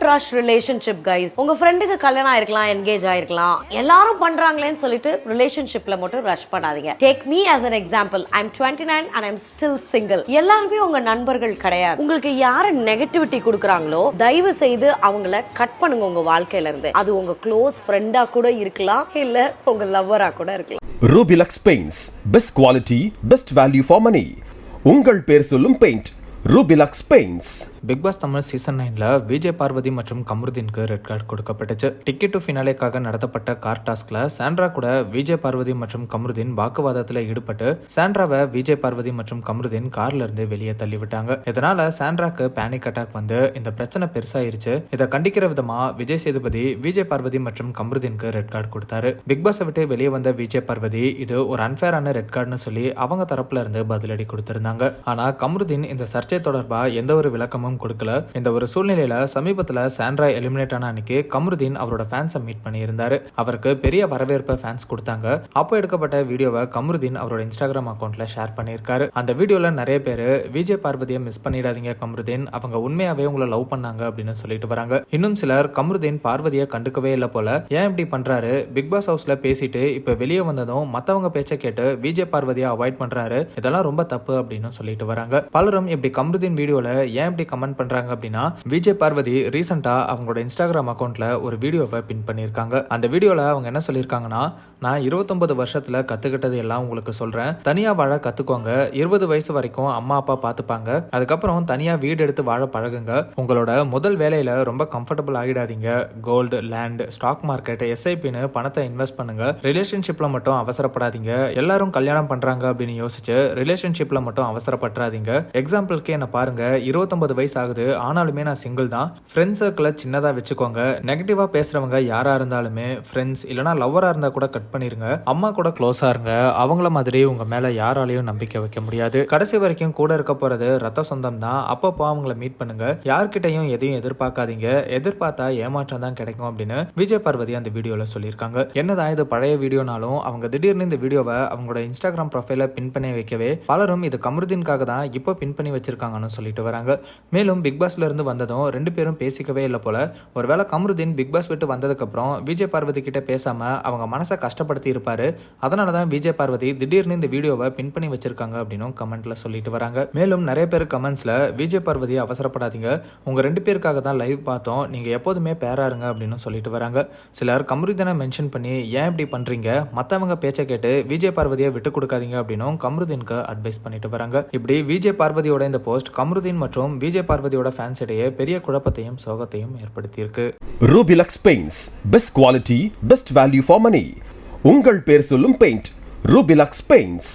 Don't rush relationship guys. உங்க ஃப்ரெண்டுக்கு கல்யாணம் ஆயிருக்கலாம், என்கேஜ் ஆயிருக்கலாம், எல்லாரும் பண்றாங்களேன்னு சொல்லிட்டு ரிலேஷன்ஷிப்ல மட்டும் ரஷ் பண்ணாதீங்க. Take me as an example. I'm 29 and I'm still single. எல்லாருமே உங்க நண்பர்கள் கிடையாது. உங்களுக்கு யாரு நெகட்டிவிட்டி கொடுக்குறாங்களோ தயவு செய்து அவங்கள கட் பண்ணுங்க உங்க வாழ்க்கையில இருந்து. அது உங்க க்ளோஸ் ஃப்ரெண்டா கூட இருக்கலாம், இல்ல உங்க லவ்வரா கூட இருக்கலாம். Rubilux Paints, best quality, best value for money. உங்கள் பேர் சொல்லும் paint Rubilux Paints. Big boss Tamil season 9ல விஜய் பார்வதி மற்றும் கமருதீனுக்கு ரெட் கார்டு கொடுக்கப்பட்டுச்சு. டிக்கெட் டு ஃபினாலேக்காக நடத்தப்பட்ட கார் டாஸ்க்ல சாண்ட்ரா கூட விஜய் பார்வதி மற்றும் கமருதீன் வாக்குவாதத்தில் ஈடுபட்டு சாண்ட்ராவை விஜய் பார்வதி மற்றும் கமருதீன் கார்ல இருந்து வெளியே தள்ளி விட்டாங்க. இதனால சாண்ட்ராக்கு பேனிக் அட்டாக் வந்து இந்த பிரச்சனை பெருசாயிருச்சு. இதை கண்டிக்கிற விதமா விஜய் சேதுபதி விஜய் பார்வதி மற்றும் கமருதீனுக்கு ரெட் கார்டு கொடுத்தாரு. பிக் பாஸை விட்டு வெளியே வந்த விஜய் பார்வதி இது ஒரு அன்ஃபேரான ரெட் கார்டுன்னு சொல்லி அவங்க தரப்புல இருந்து பதிலடி கொடுத்திருந்தாங்க. ஆனா கமருதீன் இந்த சர்ச்சை தொடர்பா எந்த ஒரு விளக்கமும் கொடுக்கல. இந்த ஒரு சூழ்நிலையில சமீபத்துல சாண்ட்ரா எலிமினேட் ஆன அன்னைக்கு கமருதீன் அவரோட ஃபேன்ஸை மீட் பண்ணி இருந்தாரு. அவருக்கு பெரிய வரவேற்பை ஃபேன்ஸ் கொடுத்தாங்க. அப்போ எடுக்கப்பட்ட வீடியோவை கமருதீன் அவரோட இன்ஸ்டாகிராம் அக்கௌண்ட்ல ஷேர் பண்ணியிருக்காரு. அந்த வீடியோல நிறைய பேர் விஜய் பார்வதியை மிஸ் பண்ணிடாதீங்க கமருதீன், அவங்க உண்மையாவே உங்களை லவ் பண்ணாங்க அப்படின்னு சொல்லிட்டு வராங்க. இன்னும் சிலர் கமருதீன் பார்வதியை கண்டுக்கவே இல்லை போல, ஏன் இப்படி பண்றாரு, பிக் பாஸ் ஹவுஸ்ல பேசிட்டு இப்ப வெளியே வந்ததும் மத்தவங்க பேச்சை கேட்டு விஜய் பார்வதியை அவாய்ட் பண்றாரு, இதெல்லாம் ரொம்ப தப்பு அப்படின்னு சொல்லிட்டு வராங்க. பலரும் இப்படி கமருதீன் வீடியோல ஏன் இப்படி கமெண்ட் பண்றாங்க அப்படின்னா, விஜய் பார்வதி ரீசெண்டா அவங்களோட இன்ஸ்டாகிராம் அக்கௌண்ட்ல ஒரு வீடியோவை பின் பண்ணிருக்காங்க. அந்த வீடியோல அவங்க என்ன சொல்லிருக்காங்கன்னா, நான் 29 வருஷத்துல கத்துக்கிட்டது எல்லாம் உங்களுக்கு சொல்றேன், தனியா வாழ கத்துக்கோங்க, 20 வயசு வரைக்கும் அம்மா அப்பா பாத்துப்பாங்க, அதுக்கப்புறம் தனியா வீடு எடுத்து வாழ பழகுங்க, உங்களோட முதல் வேலையில ரொம்ப கம்ஃபர்டபுள் ஆகிடாதீங்க, கோல்டு, லேண்ட், ஸ்டாக் மார்க்கெட், எஸ்ஐபின்னு பணத்தை இன்வெஸ்ட் பண்ணுங்க, ரிலேஷன்ஷிப்ல மட்டும் அவசரப்படாதீங்க, எல்லாரும் கல்யாணம் பண்றாங்க அப்படின்னு யோசிச்சு ரிலேஷன்ஷிப்ல மட்டும் அவசரப்படாதீங்க, எக்ஸாம்பிளுக்கு என்ன பாருங்க, 29 வயசு ஆகுது, ஆனாலுமே நான் சிங்கிள் தான், ஃப்ரெண்ட் சர்க்கிளை சின்னதா வச்சுக்கோங்க, நெகட்டிவா பேசுறவங்க யாரா இருந்தாலுமே ஃப்ரெண்ட்ஸ் இல்லனா லவ்வரா இருந்தா கூட கட் பண்ணிருங்க, அம்மா கூட க்ளோஸா இருங்க, அவங்கள மாதிரி உங்க மேல யாராலையும் நம்பிக்கை வைக்க முடியாது, கடைசி வரைக்கும் கூட இருக்க போறது ரத்த சொந்தம் தான், அப்பப்போ அவங்கள மீட் பண்ணுங்க, யார்கிட்டையும் எதையும் எதிர்பார்க்காதீங்க, எதிர்பார்த்தா ஏமாற்றம் தான் கிடைக்கும் அப்படின்னு விஜய் பார்வதி அந்த வீடியோல சொல்லியிருக்காங்க. என்னதான் இது பழைய வீடியோனாலும் அவங்க திடீர்னு இந்த வீடியோவை அவங்களோட இன்ஸ்டாகிராம் ப்ரொஃபைல பின் பண்ணி வைக்கவே பலரும் இது கமருதீனுக்காக தான் இப்போ பின் பண்ணி வச்சிருக்காங்கன்னு சொல்லிட்டு வராங்க. மேலும் பிக் பாஸ்ல இருந்து வந்ததும் ரெண்டு பேரும் பேசிக்கவே இல்லை போல, ஒருவேளை கமருதீன் பிக் பாஸ் விட்டு வந்ததுக்கு அப்புறம் விஜய் பார்வதி கிட்ட பேசாம அவங்க மனசை கஷ்டப்படுத்தி இருப்பாரு, அதனாலதான் விஜய் பார்வதி திடீர்னு இந்த வீடியோவை பின் பண்ணி வச்சிருக்காங்க அப்படின்னு கமெண்ட்ல சொல்லிட்டு வராங்க. மேலும் நிறைய பேர் கமெண்ட்ஸ்ல விஜய் பார்வதி அவசரப்படாதீங்க, உங்க ரெண்டு பேருக்காக தான் லைவ் பார்த்தோம், நீங்க எப்போதுமே பேரா இருங்க அப்படின்னு சொல்லிட்டு வராங்க. சிலர் கமருதீனை மென்ஷன் பண்ணி ஏன் இப்படி பண்றீங்க, மத்தவங்க பேச்சை கேட்டு விஜய் பார்வதியை விட்டு கொடுக்காதீங்க அப்படின்னு கமருதீனுக்கு அட்வைஸ் பண்ணிட்டு வராங்க. இப்படி விஜய் பார்வதியோட இந்த போஸ்ட் கமருதீன் மற்றும் விஜய் பார்வதியோட ஃபேன்ஸ் இடையே பெரிய குழப்பத்தையும் சோகத்தையும் ஏற்படுத்தியிருக்கு. Rubilux Paints, best quality, best value for money. உங்கள் பேர் சொல்லும் பெயிண்ட் Rubilux Paints.